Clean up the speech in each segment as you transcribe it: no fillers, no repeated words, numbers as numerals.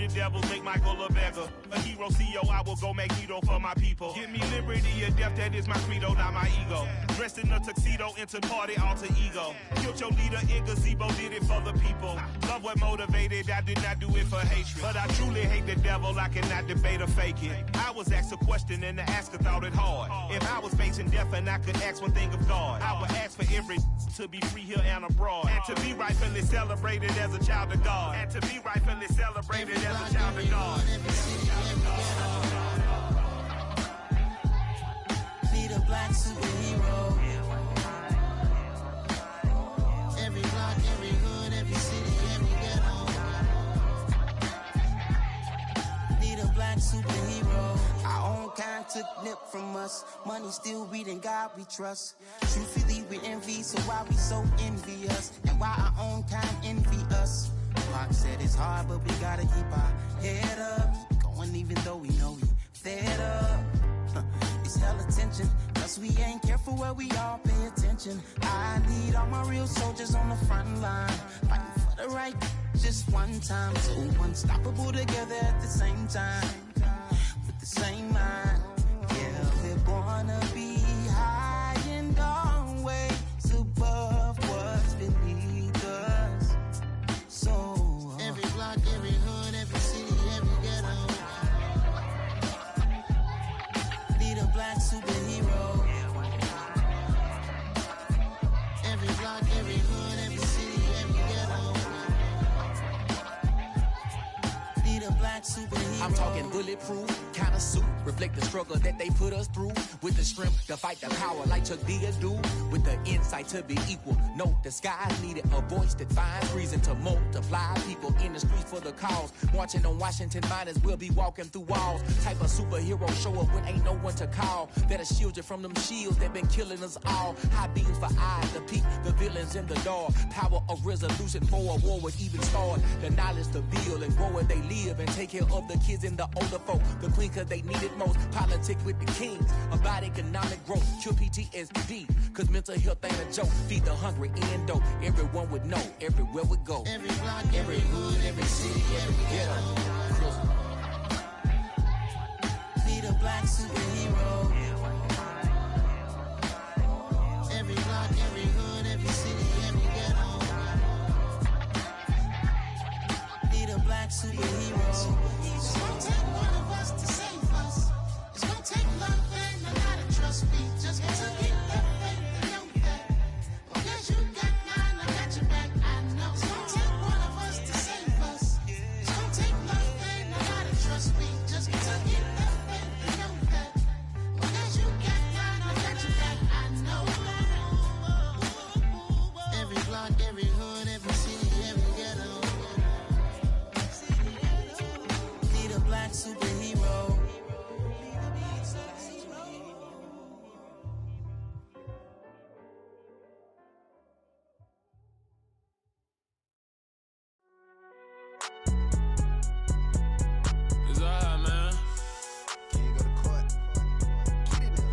the devil, make Michael a beggar. A hero CEO, I will go Magneto for my people. Give me liberty or death, that is my credo, not my ego. Dressed in a tuxedo, into party, alter ego. Killed your leader in gazebo, did it for the people. Love what motivated, I did not do it for hatred. But I truly hate the devil, I cannot debate or fake it. I was asked a question and the asker thought it hard. If I was facing death and I could ask one thing of God, I would ask for every to be free here and abroad. And to be rightfully celebrated as a child of God. And to be rightfully celebrated as a child of God. Be the black superhero. Every block, every hood, every city, every ghetto. Be the black superhero. Our own kind took nip from us. Money still reading God we trust. Truthfully we envy, so why we so envious? And why our own kind envy us? Pac said it's hard, but we gotta keep our head up. Keep going even though we know we fed up. It's hell attention, cause we ain't careful where we all pay attention. I need all my real soldiers on the front line, fighting for the right just one time. So unstoppable together at the same time, with the same mind. Yeah, we're gonna be high and always above what's beneath us. So every block, every hood, every city, every ghetto. Be the black superhero. Every block, every hood, every city, every ghetto. Be the black superhero. I'm talking bulletproof kind of suit, reflect the struggle that they put us through, with the strength to fight the power like Chuck D do, with the insight to be equal. No, the skies needed a voice that finds reason to multiply people in the streets for the cause. Marching on Washington miners, we'll be walking through walls. Type of superhero show up when ain't no one to call. That'll shield you from them shields that been killing us all. High beams for eyes to peek the villains in the dark. Power of resolution for a war would even start. The knowledge to build and grow where they live and take care of the kids and the older folk. The queen cause they need it most. Politics with the kings about economic growth. Cure PTSD cause mental health ain't a joke. Feed the hungry and dope. Everyone would know everywhere we go. Every block, every hood, every city, every ghetto. Be the black superhero. Every block, every hood, every city, every ghetto. Be the black superhero. It's gonna take one of us to save us. It's gonna take love and a lot of trust. We just got to get that faith and know that. Because you got mine, I got your back, I know. It's gonna take one of us to save us. It's gonna take love and a lot of trust. We just got to get that faith and know that. Because you got mine, I got your back, I know. Every block, every hood, every city, every ghetto. Be the black superhero. It's alright, man. Can you go to court? Get it in.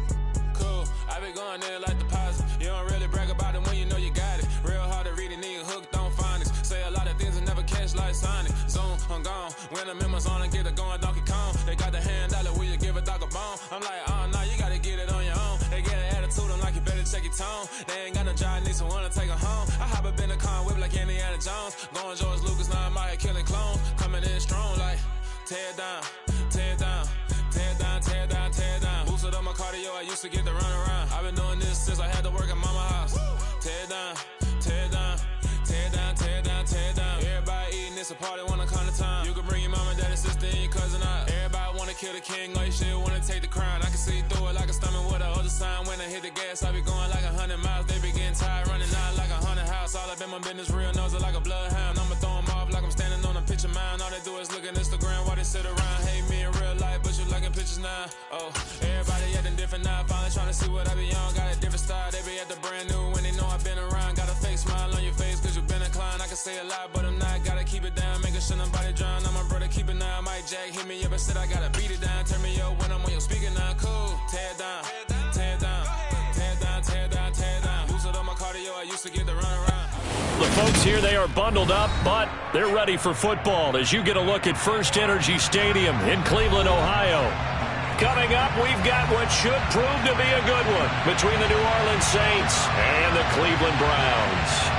Cool. I be going there like deposit. You don't really brag about it when you know you got it. Real hard to read it, nigga hooked, don't find it. Say a lot of things and never catch like Sonic. Zone, I'm gone. When I'm in my zone, I get it going Donkey Kong. They got the hand dollar, will you give a dog a bone? I'm like, oh, no, you gotta get it on your own. They get an attitude, I'm like, you better check your tone. They ain't got no job, need someone to take her home. I hop up in the car, whip like Indiana Jones. Going George Lucas, now I'm out here killing clones. Coming in strong like, tear down, tear down, tear down, tear down, tear down. Boosted up my cardio, I used to get to run around. I've been doing this since I had to work at mama house. Tear down, tear down, tear down, tear down, tear down. Everybody eating, it's a party, wanna come to time. You can bring your mama, daddy, sister, and your cousin out. Everybody wanna kill the king, or you shit wanna take the crown. I can see through it like a stomach with a other sign. When I hit the gas, I be going like 100 miles. They be getting tired, running out like 100 house. All up in my business, real nose like a bloodhound. I'ma throw them off like I'm standing on a picture mound. All they do is look at Instagram while they sit around. Hate me in real life, but you liking pictures now. Oh, everybody acting different now. Finally trying to see what I be on. Got a different style, they be at the brand new when they know I've been around. Got a fake smile on your face cause you been inclined. I can say a lot, but I'm not. Gotta keep it down, making sure nobody drown. I'm my brother, keep it now. Mike Jack hit me up and said I gotta beat it down. Turn me up when I'm on your speaker now. Cool, tear down, tear down, tear down, tear down, tear down. Boosted up my cardio, I used to get to run around. The folks here, they are bundled up, but They're ready for football as you get a look at First Energy Stadium in Cleveland, Ohio. Coming up, we've got what should prove to be a good one between the New Orleans Saints and the Cleveland Browns.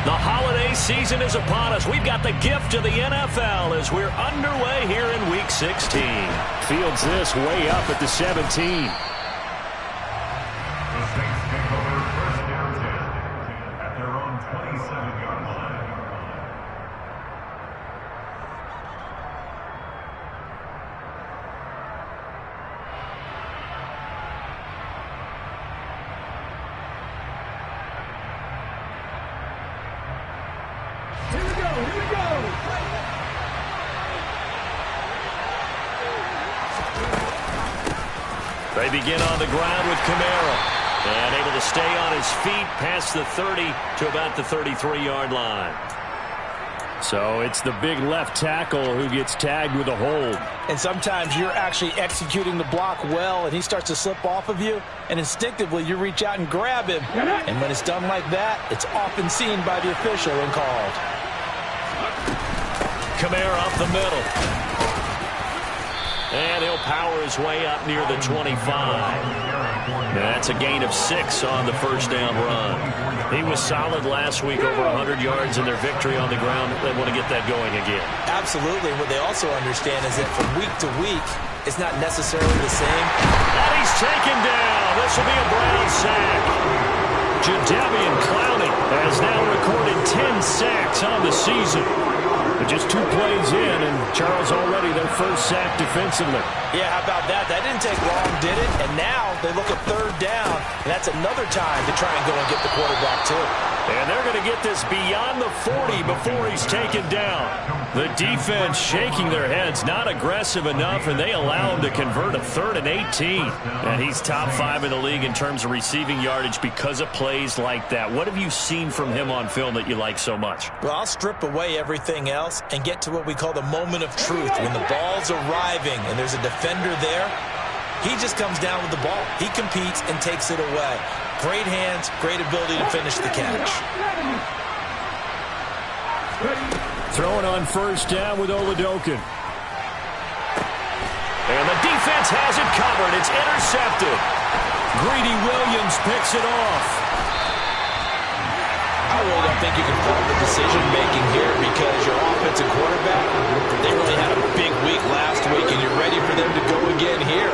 The holiday season is upon us. We've got the gift of the NFL as we're underway here in Week 16. Fields this way up at the 17. The Saints take over first down 10 at their own 27-yard line. They begin on the ground with Kamara. And able to stay on his feet past the 30 to about the 33-yard line. So it's the big left tackle who gets tagged with a hold. And sometimes you're actually executing the block well, and he starts to slip off of you, and instinctively you reach out and grab him. And when it's done like that, it's often seen by the official and called. Kamara up the middle. And he'll power his way up near the 25. That's a gain of 6 on the first down run. He was solid last week, over 100 yards in their victory on the ground. They want to get that going again. Absolutely. What they also understand is that from week to week, it's not necessarily the same. And he's taken down. This will be a Brown sack. Jadeveon Clowney has now recorded 10 sacks on the season. But just 2 plays in, and Charles already their first sack defensively. Yeah, how about that? That didn't take long, did it? And now they look at third down, and that's another time to try and go and get the quarterback, too. And they're going to get this beyond the 40 before he's taken down. The defense shaking their heads, not aggressive enough, and they allow him to convert a 3rd and 18. And he's top 5 in the league in terms of receiving yardage because of plays like that. What have you seen from him on film that you like so much? Well, I'll strip away everything else and get to what we call the moment of truth. When the ball's arriving and there's a defender there, he just comes down with the ball. He competes and takes it away. Great hands, great ability to finish the catch. Throwing on first down with Oladokun. And the defense has it covered. It's intercepted. Greedy Williams picks it off. I really don't think you can fault the decision-making here because your offensive quarterback, they really had a big week last week, and you're ready for them to go again here.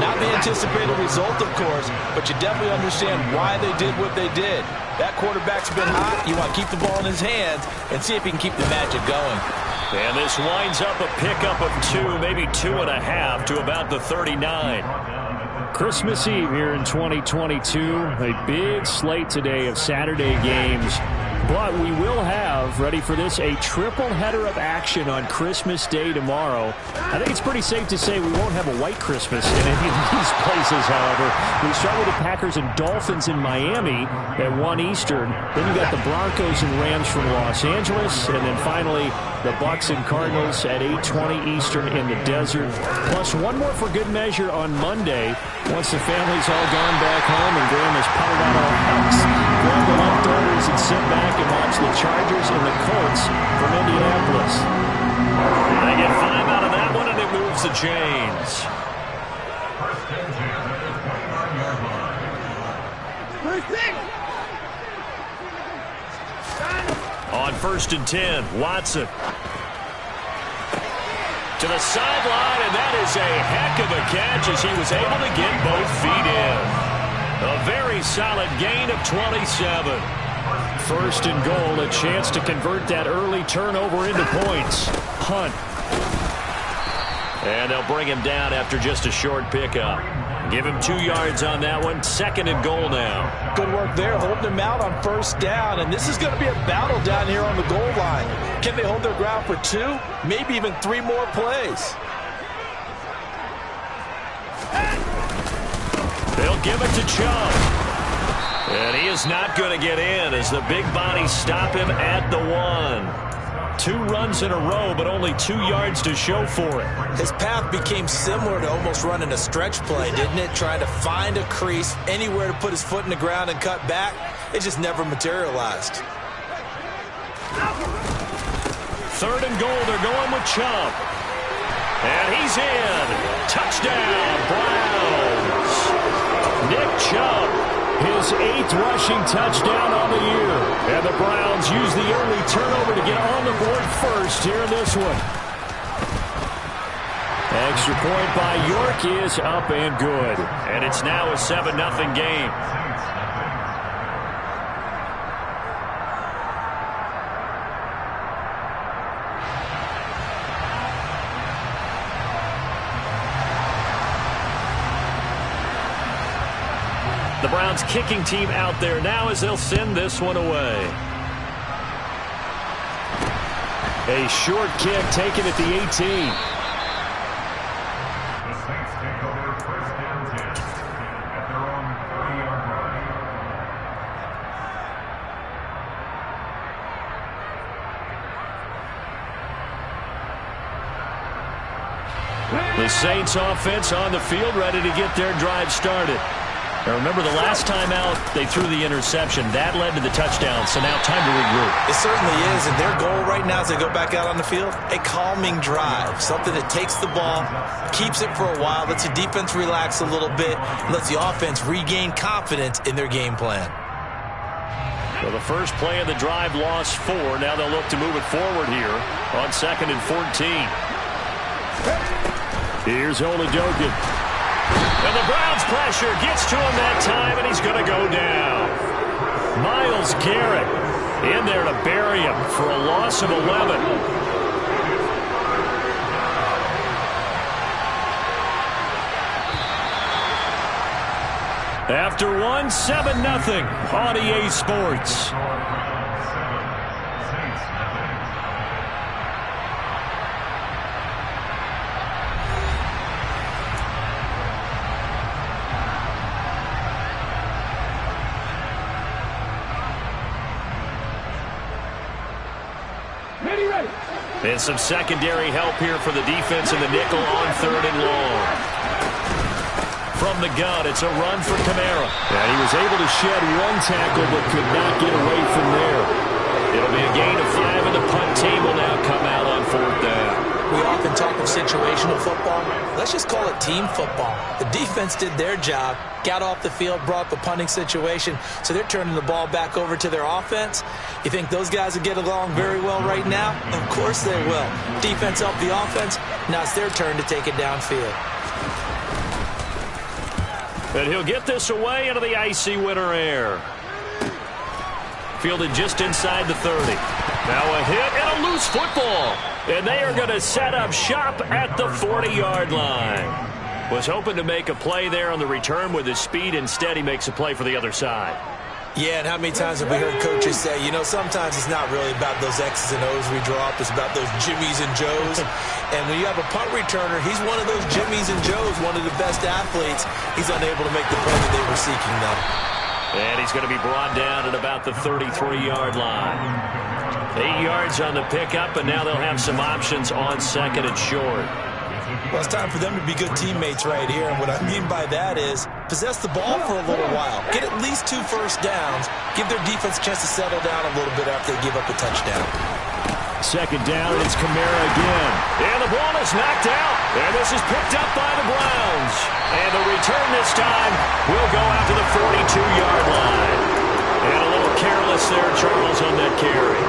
Not the anticipated result, of course, but you definitely understand why they did what they did. That quarterback's been hot. You want to keep the ball in his hands and see if he can keep the magic going. And this winds up a pickup of 2, maybe 2.5 to about the 39. Christmas Eve here in 2022. A big slate today of Saturday games. But we will have, ready for this, a triple header of action on Christmas Day tomorrow. I think it's pretty safe to say we won't have a white Christmas in any of these places, however. We start with the Packers and Dolphins in Miami at 1 Eastern. Then you got the Broncos and Rams from Los Angeles. And then finally, the Bucs and Cardinals at 8:20 Eastern in the desert. Plus one more for good measure on Monday. Once the family's all gone back home and Graham has potted out our house, grab the leftovers and sit back and watch the Chargers and the Colts from Indianapolis. They get 5 out of that one, and it moves the chains. First and 10 at the 29-yard line. On 1st and 10, Watson. To the sideline, and that is a heck of a catch as he was able to get both feet in. A very solid gain of 27. 1st and goal, a chance to convert that early turnover into points. Hunt. And they'll bring him down after just a short pickup. Give him 2 yards on that one. 2nd and goal now. Good work there, holding him out on 1st down. And this is going to be a battle down here on the goal line. Can they hold their ground for 2, maybe even 3 more plays? They'll give it to Chubb. And he is not going to get in as the big bodies stop him at the 1. 2 runs in a row, but only 2 yards to show for it. His path became similar to almost running a stretch play, didn't it? Trying to find a crease, anywhere to put his foot in the ground and cut back. It just never materialized. 3rd and goal, they're going with Chubb. And he's in. Touchdown, Browns. Nick Chubb, his 8th rushing touchdown on the year. And the Browns use the early turnover to get on the board first here in this one. Extra point by York is up and good. And it's now a 7-0 game. The Browns kicking team out there now as they'll send this one away. A short kick taken at the 18. The Saints take over 1st and 10 at their own 30-yard line. The Saints offense on the field, ready to get their drive started. Now remember, the last time out, they threw the interception. That led to the touchdown, so now time to regroup. It certainly is, and their goal right now as they go back out on the field, a calming drive, something that takes the ball, keeps it for a while, lets the defense relax a little bit, and lets the offense regain confidence in their game plan. Well, the first play of the drive lost 4. Now they'll look to move it forward here on 2nd and 14. Here's Oladokun. And the Browns pressure gets to him that time, and he's going to go down. Myles Garrett in there to bury him for a loss of 11. After 1, 7-0 on EA Sports. And some secondary help here for the defense in the nickel on 3rd and long. From the gun, it's a run for Kamara. And he was able to shed 1 tackle but could not get away from there. It'll be a gain of 5, and the punt team will now come out on 4th down. We often talk of situational football. Let's just call it team football. The defense did their job, got off the field, brought the punting situation, so they're turning the ball back over to their offense. You think those guys will get along very well right now? Of course they will. Defense helped the offense. Now it's their turn to take it downfield. And he'll get this away into the icy winter air. Fielded just inside the 30. Now a hit and a loose football. And they are going to set up shop at the 40-yard line. Was hoping to make a play there on the return with his speed. Instead, he makes a play for the other side. Yeah, and how many times have we heard coaches say, you know, sometimes it's not really about those X's and O's we draw up. It's about those Jimmies and Joes. And when you have a punt returner, he's one of those Jimmies and Joes, one of the best athletes. He's unable to make the play that they were seeking, though. And he's going to be brought down at about the 33-yard line. 8 yards on the pickup, and now they'll have some options on 2nd and short. Well, it's time for them to be good teammates right here, and what I mean by that is possess the ball for a little while. Get at least 2 first downs. Give their defense a chance to settle down a little bit after they give up a touchdown. 2nd down, it's Kamara again. And the ball is knocked out, and this is picked up by the Browns. And the return this time will go out to the 42-yard line. And a little careless there, Charles, on that carry.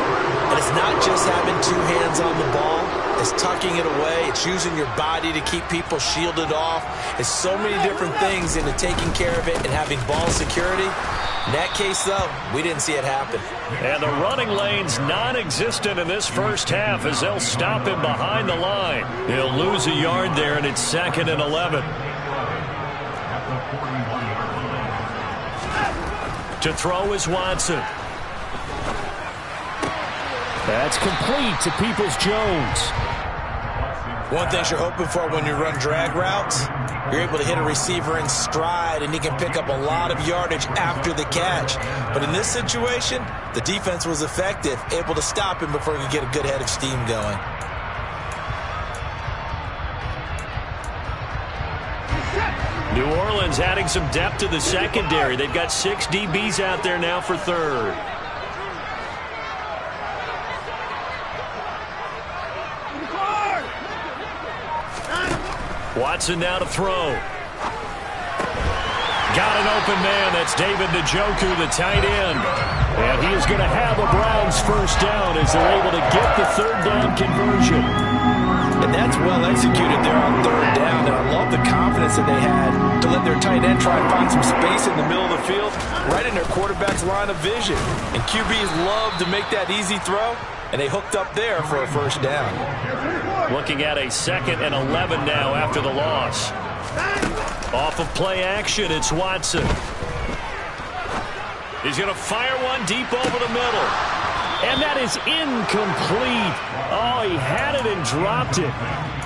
And It's not just having two hands on the ball. It's tucking it away. It's using your body to keep people shielded off. It's so many different things into taking care of it and having ball security. In that case, though, we didn't see it happen. And the running lane's non-existent in this first half as they'll stop him behind the line. He'll lose a yard there, and it's 2nd and 11. To throw is Watson. That's complete to Peoples-Jones. One thing you're hoping for when you run drag routes, you're able to hit a receiver in stride, and he can pick up a lot of yardage after the catch. But in this situation, the defense was effective, able to stop him before he could get a good head of steam going. New Orleans adding some depth to the secondary. They've got 6 DBs out there now for third. Watson now to throw. Got an open man. That's David Njoku, the tight end. And he is going to have a Browns first down as they're able to get the third down conversion. And that's well executed there on third down. And I love the confidence that they had to let their tight end try and find some space in the middle of the field, right in their quarterback's line of vision. And QBs love to make that easy throw, and they hooked up there for a first down. Looking at a 2nd and 11 now after the loss. Off of play action, it's Watson. He's going to fire one deep over the middle. And that is incomplete. Oh, he had it and dropped it.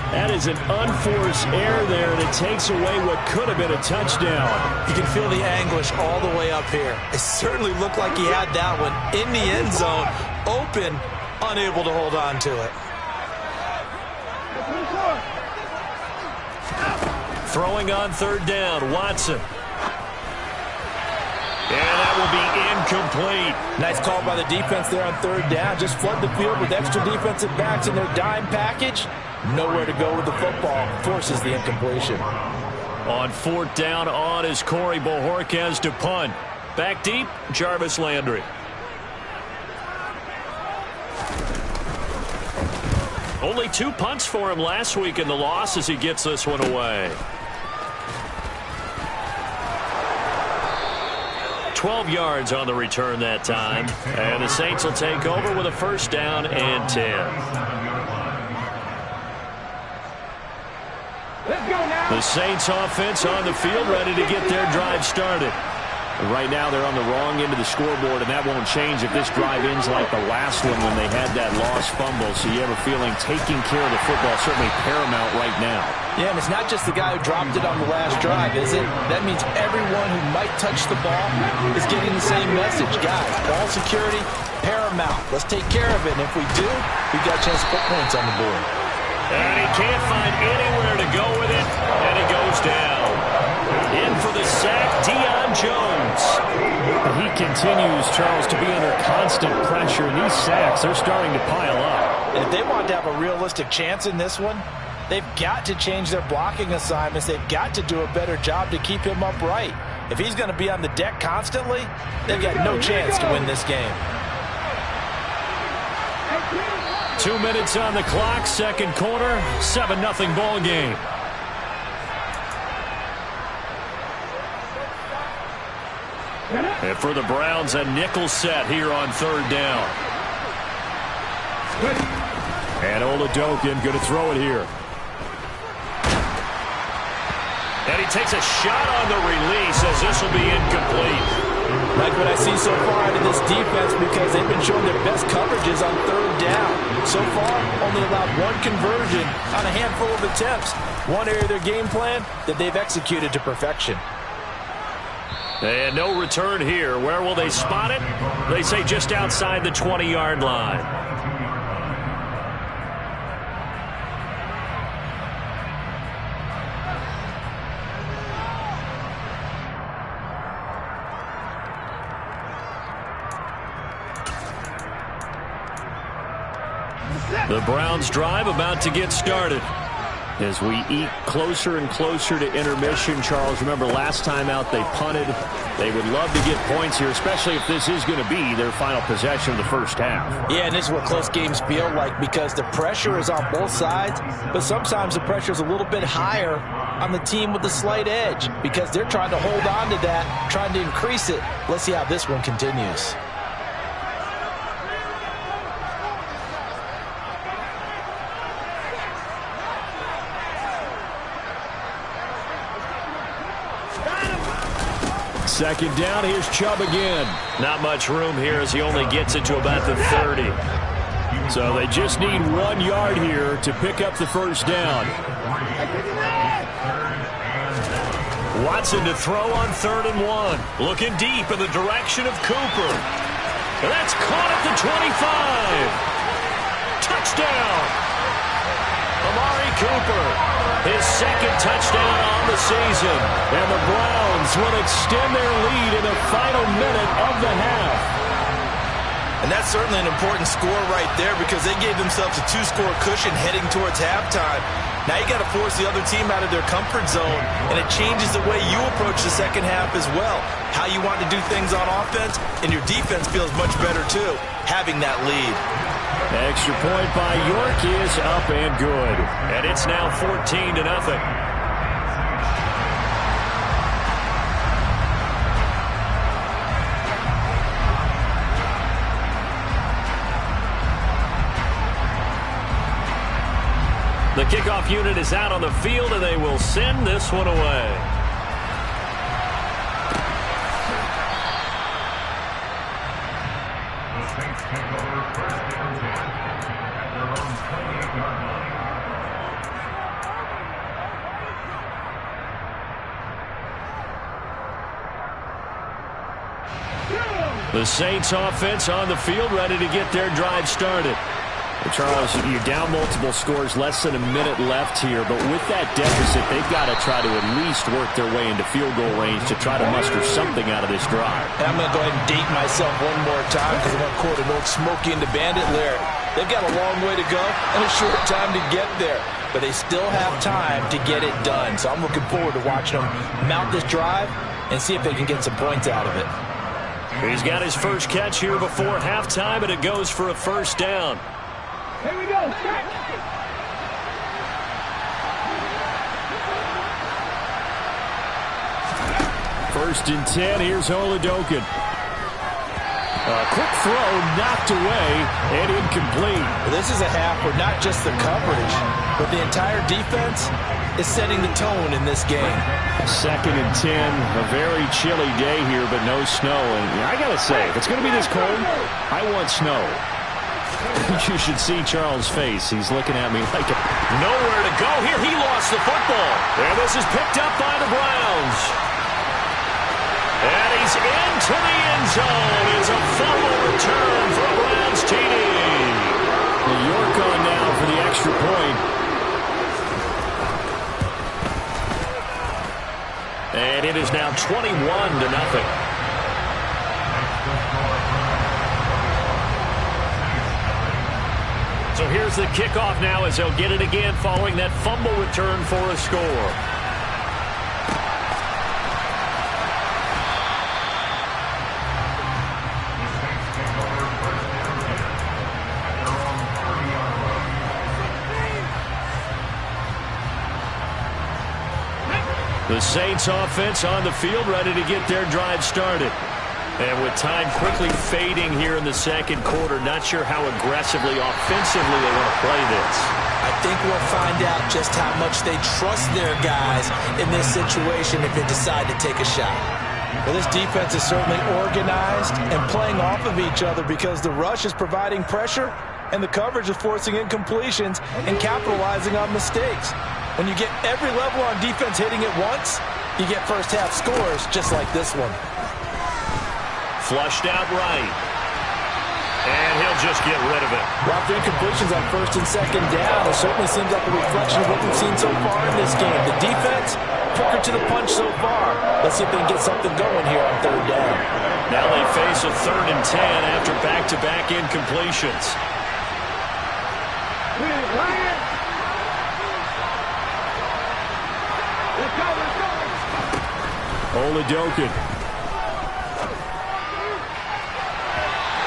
That is an unforced error there, and it takes away what could have been a touchdown. You can feel the anguish all the way up here. It certainly looked like he had that one in the end zone, open, unable to hold on to it. Throwing on third down, Watson. And that will be incomplete. Nice call by the defense there on third down. Just flood the field with extra defensive backs in their dime package. Nowhere to go with the football. Forces the incompletion. On 4th down, on is Corey Bojorquez to punt. Back deep, Jarvis Landry. Only 2 punts for him last week in the loss as he gets this one away. 12 yards on the return that time. And the Saints will take over with a first down and 10. The Saints offense on the field ready to get their drive started. Right now they're on the wrong end of the scoreboard, and that won't change if this drive ends like the last one when they had that lost fumble. So you have a feeling taking care of the football is certainly paramount right now. Yeah, and it's not just the guy who dropped it on the last drive, is it? That means everyone who might touch the ball is getting the same message. Guys, ball security, paramount. Let's take care of it, and if we do, we've got a chance to put points on the board. And he can't find anywhere to go with it, and it goes down. In for the sack, Deion Jones. He continues, Charles, to be under constant pressure, and these sacks, they're starting to pile up. And if they want to have a realistic chance in this one, they've got to change their blocking assignments. They've got to do a better job to keep him upright. If he's going to be on the deck constantly, they've got no chance to win this game. 2 minutes on the clock, second quarter, 7-0 ball game. And for the Browns, a nickel set here on third down. And Oladokun going to throw it here. And he takes a shot on the release as this will be incomplete. Like what I see so far out of this defense, because they've been showing their best coverages on third down. So far, only allowed one conversion on a handful of attempts. One area of their game plan that they've executed to perfection. And no return here. Where will they spot it? They say just outside the 20-yard line. The Browns drive about to get started. As we eat closer and closer to intermission, Charles, remember last time out they punted. They would love to get points here, especially if this is going to be their final possession of the first half. Yeah, and this is what close games feel like because the pressure is on both sides, but sometimes the pressure is a little bit higher on the team with the slight edge because they're trying to hold on to that, trying to increase it. Let's see how this one continues. Second down, here's Chubb again. Not much room here as he only gets it to about the 30. So they just need 1 yard here to pick up the first down. Watson to throw on 3rd and 1. Looking deep in the direction of Cooper. And that's caught at the 25. Touchdown! Amari Cooper, his second touchdown on the season. And the Browns will extend their lead in the final minute of the half. And that's certainly an important score right there because they gave themselves a 2-score cushion heading towards halftime. Now you got to force the other team out of their comfort zone, and it changes the way you approach the second half as well. How you want to do things on offense, and your defense feels much better too, having that lead. Extra point by York is up and good. And it's now 14-0. The kickoff unit is out on the field, and they will send this one away. The Saints offense on the field, ready to get their drive started. Charles, you're down multiple scores, less than a minute left here, but with that deficit, they've got to try to at least work their way into field goal range to try to muster something out of this drive. And I'm going to go ahead and date myself one more time because I'm going to quote an old Smokey and the Bandit lyric. They've got a long way to go and a short time to get there, but they still have time to get it done. So I'm looking forward to watching them mount this drive and see if they can get some points out of it. He's got his first catch here before halftime, and it goes for a first down. Here we go. First and 10, here's Oladokun. A quick throw knocked away and incomplete. Well, this is a half where not just the coverage, but the entire defense is setting the tone in this game. Second and 10, a very chilly day here, but no snow. And I got to say, if it's going to be this cold, I want snow. You should see Charles' face. He's looking at me like nowhere to go here. He lost the football. And this is picked up by the Browns. And he's into the end zone. It's a fumble return for a Browns TD. York on now for the extra point. And it is now 21-0. So here's the kickoff now as they'll get it again following that fumble return for a score. The Saints offense on the field ready to get their drive started. And with time quickly fading here in the second quarter, not sure how aggressively, offensively they want to play this. I think we'll find out just how much they trust their guys in this situation if they decide to take a shot. Well, this defense is certainly organized and playing off of each other because the rush is providing pressure and the coverage is forcing incompletions and capitalizing on mistakes. When you get every level on defense hitting it once, you get first half scores just like this one. Flushed out right. And he'll just get rid of it. Well, after incompletions on first and second down, it certainly seems like a reflection of what we've seen so far in this game. The defense, quicker to the punch so far. Let's see if they can get something going here on third down. Now they face a 3rd and 10 after back-to-back incompletions. Oladokun.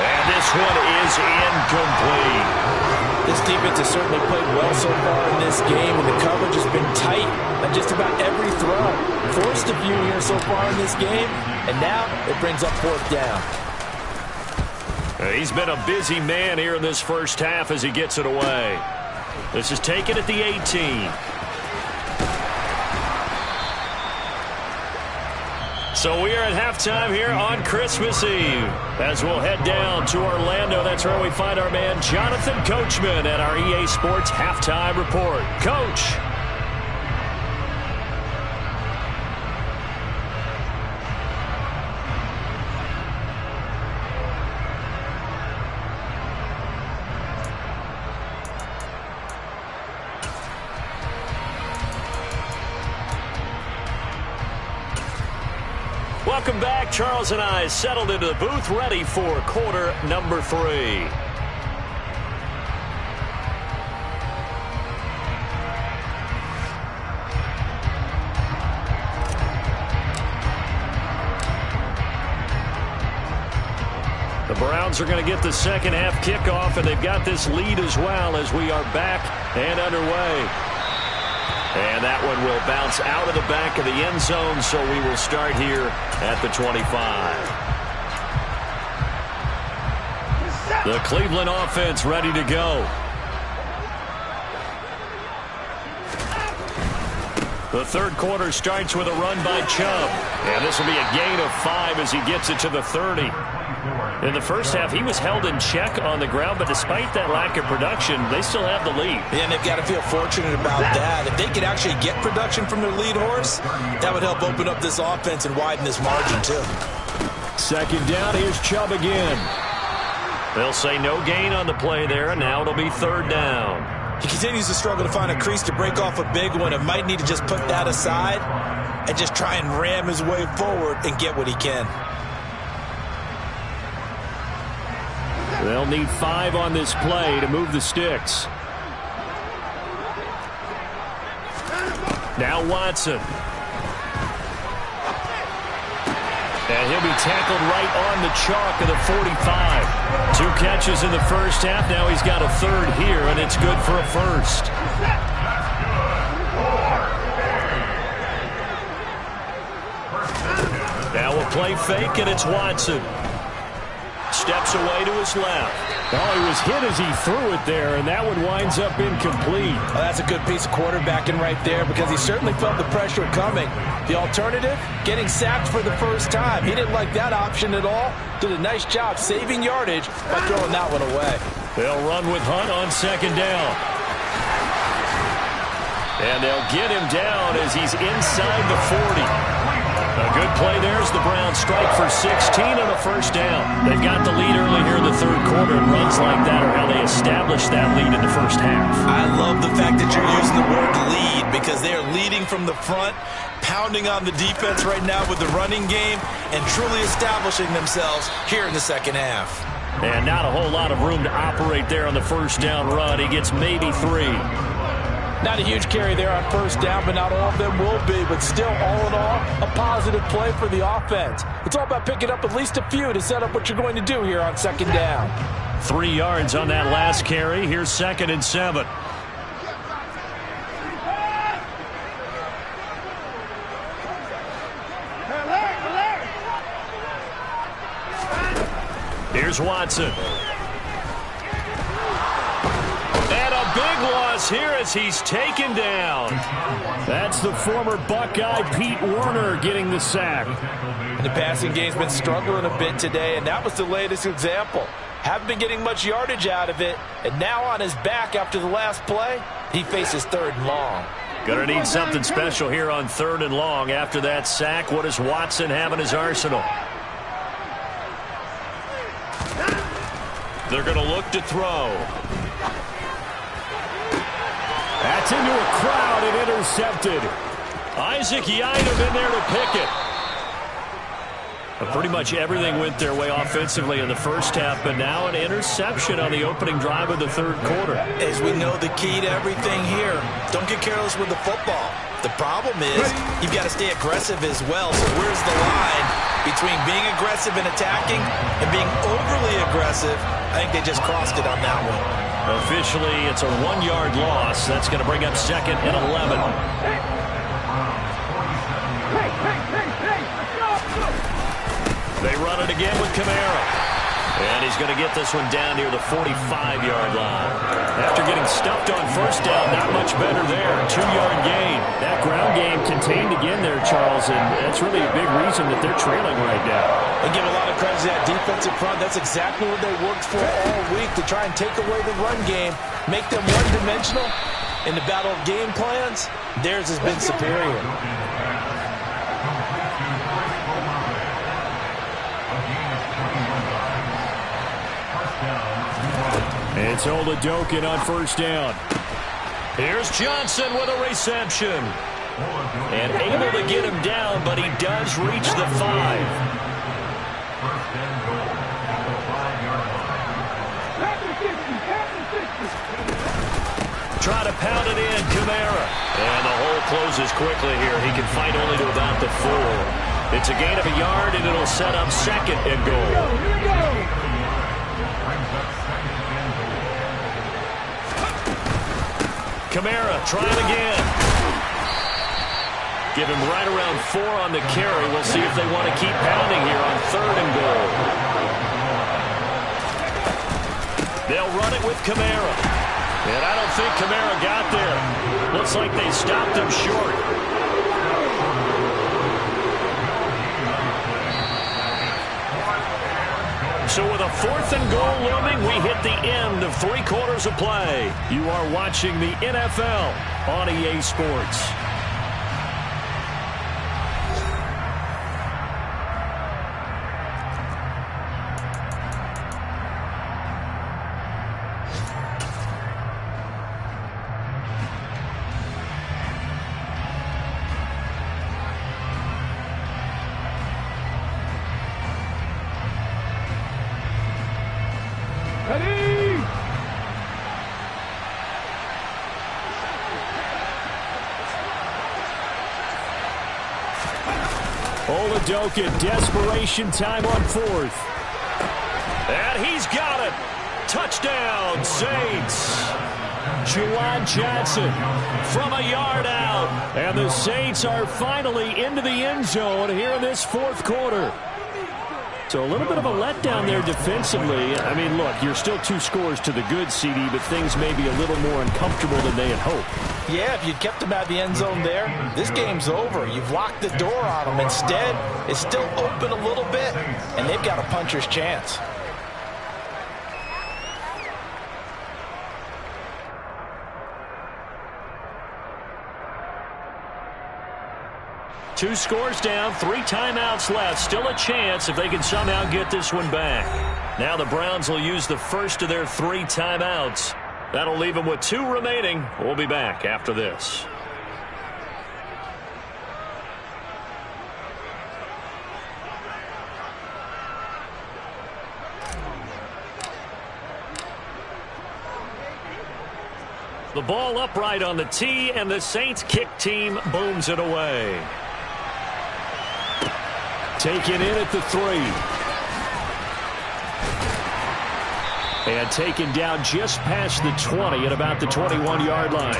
And this one is incomplete. This defense has certainly played well so far in this game, and the coverage has been tight on just about every throw. Forced a few here so far in this game, and now it brings up 4th down. He's been a busy man here in this first half as he gets it away. This is taken at the 18. So we are at halftime here on Christmas Eve. As we'll head down to Orlando, that's where we find our man Jonathan Coachman at our EA Sports Halftime Report. Coach. Welcome back. Charles and I settled into the booth, ready for quarter number 3. The Browns are going to get the second half kickoff, and they've got this lead as well as we are back and underway. And that one will bounce out of the back of the end zone, so we will start here at the 25. The Cleveland offense ready to go. The third quarter starts with a run by Chubb. And this will be a gain of 5 as he gets it to the 30. In the first half, he was held in check on the ground, but despite that lack of production, they still have the lead. Yeah, and they've got to feel fortunate about that. If they could actually get production from their lead horse, that would help open up this offense and widen this margin, too. Second down, here's Chubb again. They'll say no gain on the play there, and now it'll be 3rd down. He continues to struggle to find a crease to break off a big one and might need to just put that aside and just try and ram his way forward and get what he can. They'll need 5 on this play to move the sticks. Now Watson. And he'll be tackled right on the chalk of the 45. 2 catches in the first half. Now he's got a 3rd here, and it's good for a 1st. Now a play fake, and it's Watson. Steps away to his left. Oh, he was hit as he threw it there, and that one winds up incomplete. Well, that's a good piece of quarterbacking right there because he certainly felt the pressure coming. The alternative, getting sacked for the first time. He didn't like that option at all. Did a nice job saving yardage by throwing that one away. They'll run with Hunt on 2nd down. And they'll get him down as he's inside the 40. A good play there as the Browns strike for 16 on a 1st down. They've got the lead early here in the 3rd quarter, and runs like that are how they establish that lead in the first half. I love the fact that you're using the word lead because they are leading from the front, pounding on the defense right now with the running game, and truly establishing themselves here in the 2nd half. And not a whole lot of room to operate there on the 1st down run. He gets maybe 3. Not a huge carry there on 1st down, but not all of them will be. But still, all in all, a positive play for the offense. It's all about picking up at least a few to set up what you're going to do here on 2nd down. 3 yards on that last carry. Here's 2nd and 7. Here's Watson. Big loss here as he's taken down. That's the former Buckeye Pete Werner getting the sack. And the passing game's been struggling a bit today, and that was the latest example. Haven't been getting much yardage out of it, and now on his back after the last play, he faces 3rd and long. Gonna need something special here on 3rd and long after that sack. What does Watson have in his arsenal? They're gonna look to throw. That's into a crowd and intercepted. Isaac Yiadom in there to pick it. Pretty much everything went their way offensively in the first half, but now an interception on the opening drive of the 3rd quarter. As we know, the key to everything here, don't get careless with the football. The problem is you've got to stay aggressive as well. So where's the line between being aggressive and attacking and being overly aggressive? I think they just crossed it on that one. Officially, it's a 1-yard loss. That's going to bring up 2nd and 11. They run it again with Kamara. And he's going to get this one down near the 45-yard line. After getting stuffed on first down, not much better there. 2-yard gain. That ground game contained again there, Charles, and that's really a big reason that they're trailing right now. They give a lot of credit to that defensive front. That's exactly what they worked for all week, to try and take away the run game, make them one-dimensional. In the battle of game plans, theirs has been superior. It's Oladokun on first down. Here's Johnson with a reception. And able to get him down, but he does reach the 5. Try to pound it in, Kamara. And the hole closes quickly here. He can fight only to about the 4. It's a gain of a yard, and it'll set up 2nd and goal. Kamara trying again. Give him right around 4 on the carry. We'll see if they want to keep pounding here on 3rd and goal. They'll run it with Kamara. And I don't think Kamara got there. Looks like they stopped him short. So with a 4th and goal looming, we hit the end of 3 quarters of play. You are watching the NFL on EA Sports. Oladokun, desperation time on 4th. And he's got it. Touchdown, Saints. Juwan Johnson from a yard out. And the Saints are finally into the end zone here in this 4th quarter. So a little bit of a letdown there defensively. I mean, look, you're still 2 scores to the good, CD, but things may be a little more uncomfortable than they had hoped. Yeah, if you'd kept them out of the end zone there, this game's over. You've locked the door on them. Instead, it's still open a little bit, and they've got a puncher's chance. Two scores down, 3 timeouts left. Still a chance if they can somehow get this one back. Now the Browns will use the first of their 3 timeouts. That'll leave them with 2 remaining. We'll be back after this. The ball upright on the tee, and the Saints kick team booms it away. Taken in at the 3. And taken down just past the 20 at about the 21-yard line.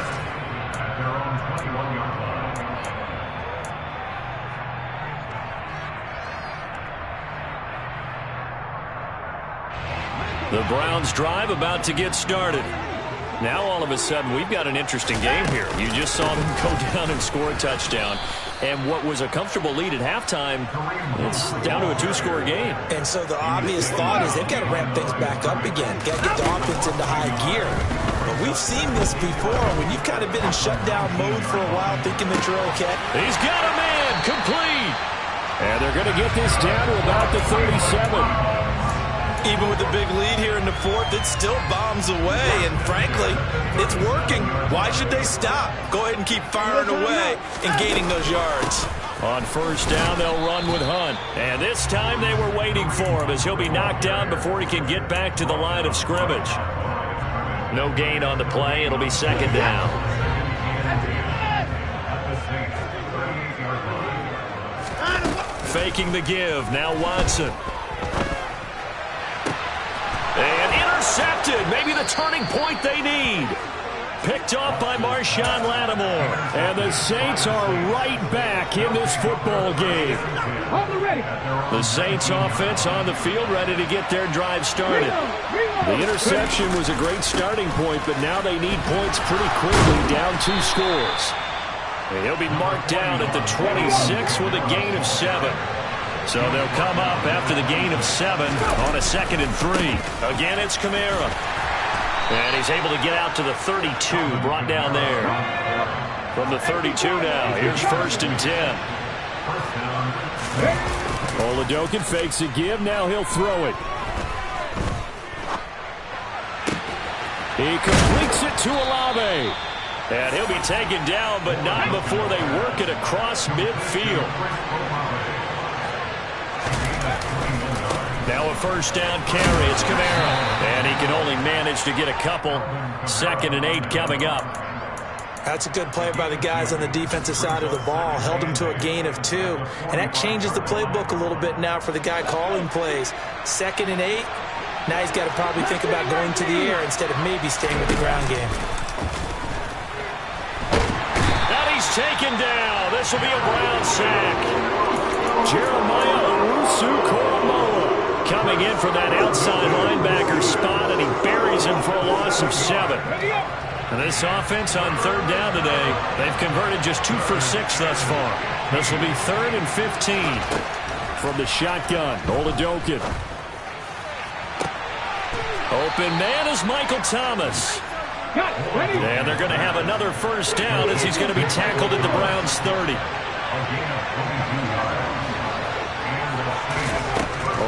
The Browns drive about to get started. Now all of a sudden we've got an interesting game here. You just saw them go down and score a touchdown. And what was a comfortable lead at halftime, it's down to a 2-score game. And so the obvious thought is they've got to ramp things back up again. Got to get the offense into high gear. But we've seen this before when you've kind of been in shutdown mode for a while thinking that you're okay. He's got a man complete. And they're going to get this down to about the 37. Even with the big lead here in the 4th, it still bombs away. And frankly, it's working. Why should they stop? Go ahead and keep firing away and gaining those yards. On first down, they'll run with Hunt. And this time they were waiting for him as he'll be knocked down before he can get back to the line of scrimmage. No gain on the play. It'll be 2nd down. faking the give. Now Watson. And intercepted. Maybe the turning point they need. Picked off by Marshawn Lattimore. And the Saints are right back in this football game. The Saints offense on the field, ready to get their drive started. The interception was a great starting point, but now they need points pretty quickly, down 2 scores. And he'll be marked down at the 26 with a gain of 7. So they'll come up after the gain of 7 on a 2nd and 3. Again, it's Kamara. And he's able to get out to the 32, brought down there. From the 32 now, here's 1st and 10. Oladokun fakes a give, now he'll throw it. He completes it to Olave. And he'll be taken down, but not before they work it across midfield. Now a 1st down carry. It's Kamara. And he can only manage to get a couple. 2nd and 8 coming up. That's a good play by the guys on the defensive side of the ball. Held him to a gain of 2. And that changes the playbook a little bit now for the guy calling plays. 2nd and 8. Now he's got to probably think about going to the air instead of maybe staying with the ground game. And he's taken down. This will be a Brown sack. Jeremiah Owusu-Koramoah coming in for that outside linebacker spot, and he buries him for a loss of 7. And this offense on 3rd down today, they've converted just 2 for 6 thus far. This will be 3rd and 15. From the shotgun, Oladokun. Open man is Michael Thomas. And they're going to have another 1st down as he's going to be tackled at the Browns' 30.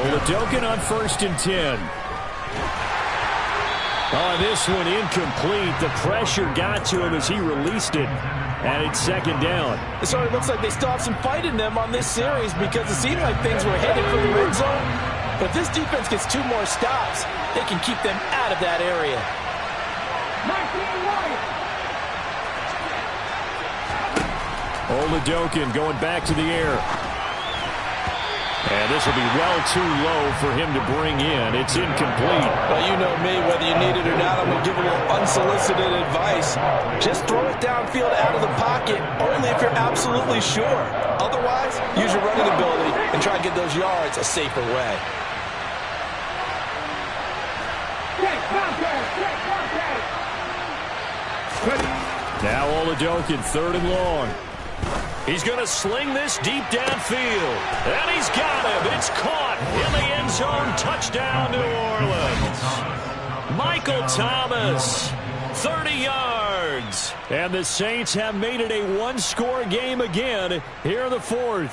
Oladokun on 1st and 10. Oh, this one incomplete. The pressure got to him as he released it. And it's 2nd down. It sort of looks like they still have some fight in them on this series because it seemed like things were headed for the red zone. But if this defense gets 2 more stops, they can keep them out of that area. Oladokun going back to the air. And this will be well too low for him to bring in. It's incomplete. Well, you know me, whether you need it or not, I'm going to give a little unsolicited advice. Just throw it downfield out of the pocket, only if you're absolutely sure. Otherwise, use your running ability and try and get those yards a safer way. Now Oladokun, 3rd and long. He's going to sling this deep downfield. And he's got him. It's caught in the end zone. Touchdown, New Orleans. Michael Thomas, 30 yards. And the Saints have made it a 1-score game again here in the 4th.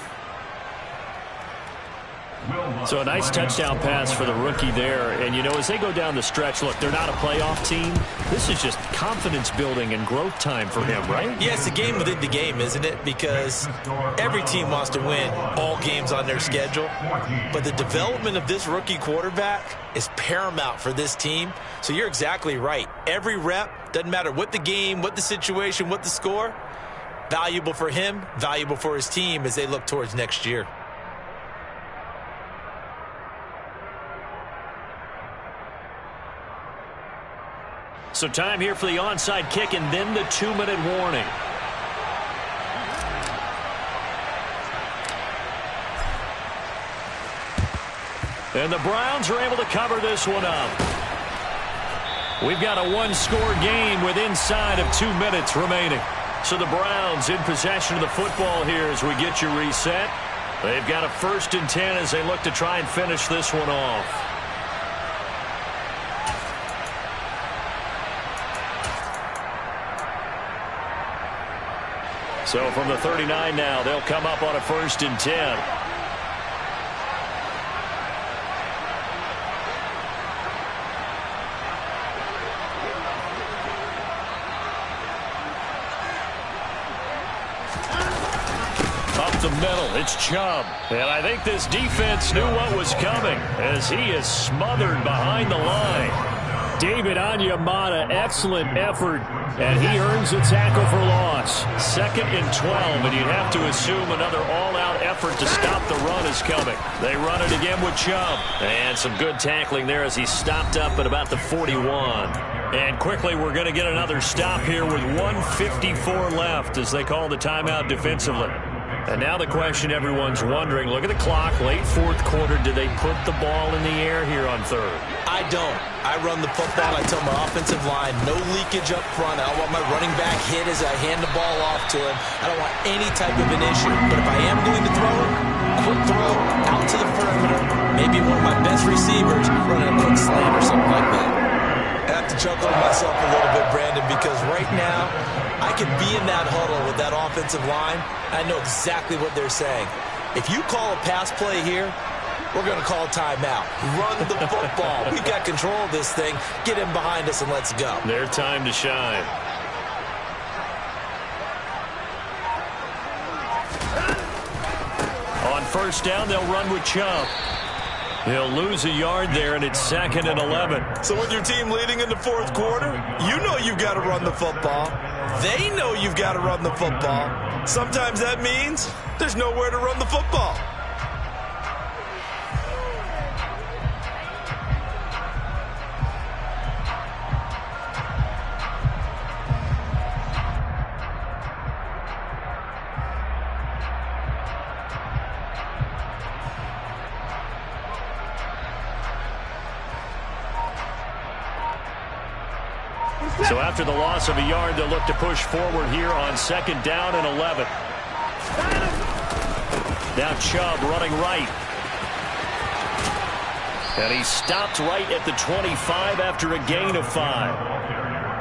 So a nice touchdown pass for the rookie there. And, you know, as they go down the stretch, look, they're not a playoff team. This is just confidence building and growth time for him, right? Yeah, it's a game within the game, isn't it? Because every team wants to win all games on their schedule. But the development of this rookie quarterback is paramount for this team. So you're exactly right. Every rep, doesn't matter what the game, what the situation, what the score, valuable for him, valuable for his team as they look towards next year. So time here for the onside kick and then the 2-minute warning. And the Browns are able to cover this one up. We've got a 1-score game with inside of 2 minutes remaining. So the Browns in possession of the football here as we get you reset. They've got a 1st and 10 as they look to try and finish this one off. So from the 39 now, they'll come up on a 1st and 10. Up the middle, it's Chubb. And I think this defense knew what was coming as he is smothered behind the line. David Onyemata, excellent effort, and he earns a tackle for loss. 2nd and 12, and you'd have to assume another all-out effort effort to stop the run is coming. They run it again with Chubb. And some good tackling there as he stopped up at about the 41. And quickly we're going to get another stop here with 1:54 left as they call the timeout defensively. And now the question everyone's wondering, look at the clock, late fourth quarter, do they put the ball in the air here on third? I don't. I run the football. I tell my offensive line, no leakage up front. I don't want my running back hit as I hand the ball off to him. I don't want any type of an issue. But if I am going to throw it, quick throw, out to the perimeter, maybe one of my best receivers running a quick slant or something like that. I have to chuckle to myself a little bit, Brandon, because right now I could be in that huddle with that offensive line. I know exactly what they're saying. If you call a pass play here, we're going to call timeout. Run the football. We've got control of this thing. Get him behind us and let's go. Their time to shine. On first down, they'll run with Chubb. He'll lose a yard there, and it's 2nd and 11. So with your team leading in the fourth quarter, you know you've got to run the football. They know you've got to run the football. Sometimes that means there's nowhere to run the football. So after the loss of a yard, they'll look to push forward here on 2nd down and 11. Now Chubb running right. And he stopped right at the 25 after a gain of 5.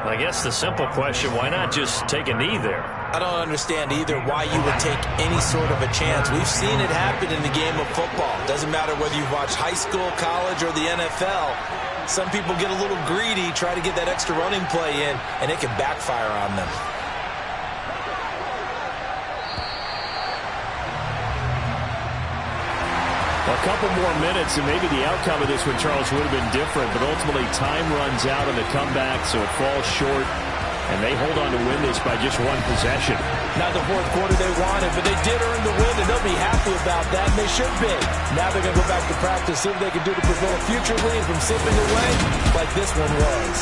I guess the simple question, why not just take a knee there? I don't understand either why you would take any sort of a chance. We've seen it happen in the game of football. Doesn't matter whether you've watched high school, college, or the NFL. Some people get a little greedy, try to get that extra running play in, and it can backfire on them. A couple more minutes, and maybe the outcome of this one, Charles, would have been different, but ultimately time runs out on the comeback, so it falls short, and they hold on to win this by just one possession. Not the fourth quarter they wanted, but they did earn the win, and they'll be happy about that, and they should be. Now they're going to go back to practice, see what they can do to prevent a future lead from slipping away like this one was.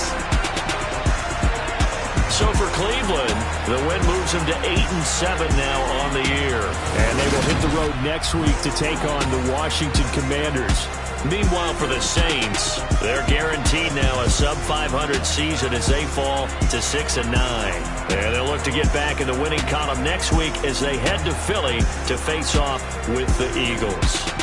So for Cleveland, the win moves them to 8-7 now on the year. And they will hit the road next week to take on the Washington Commanders. Meanwhile, for the Saints, they're guaranteed now a sub-500 season as they fall to 6-9. And they'll look to get back in the winning column next week as they head to Philly to face off with the Eagles.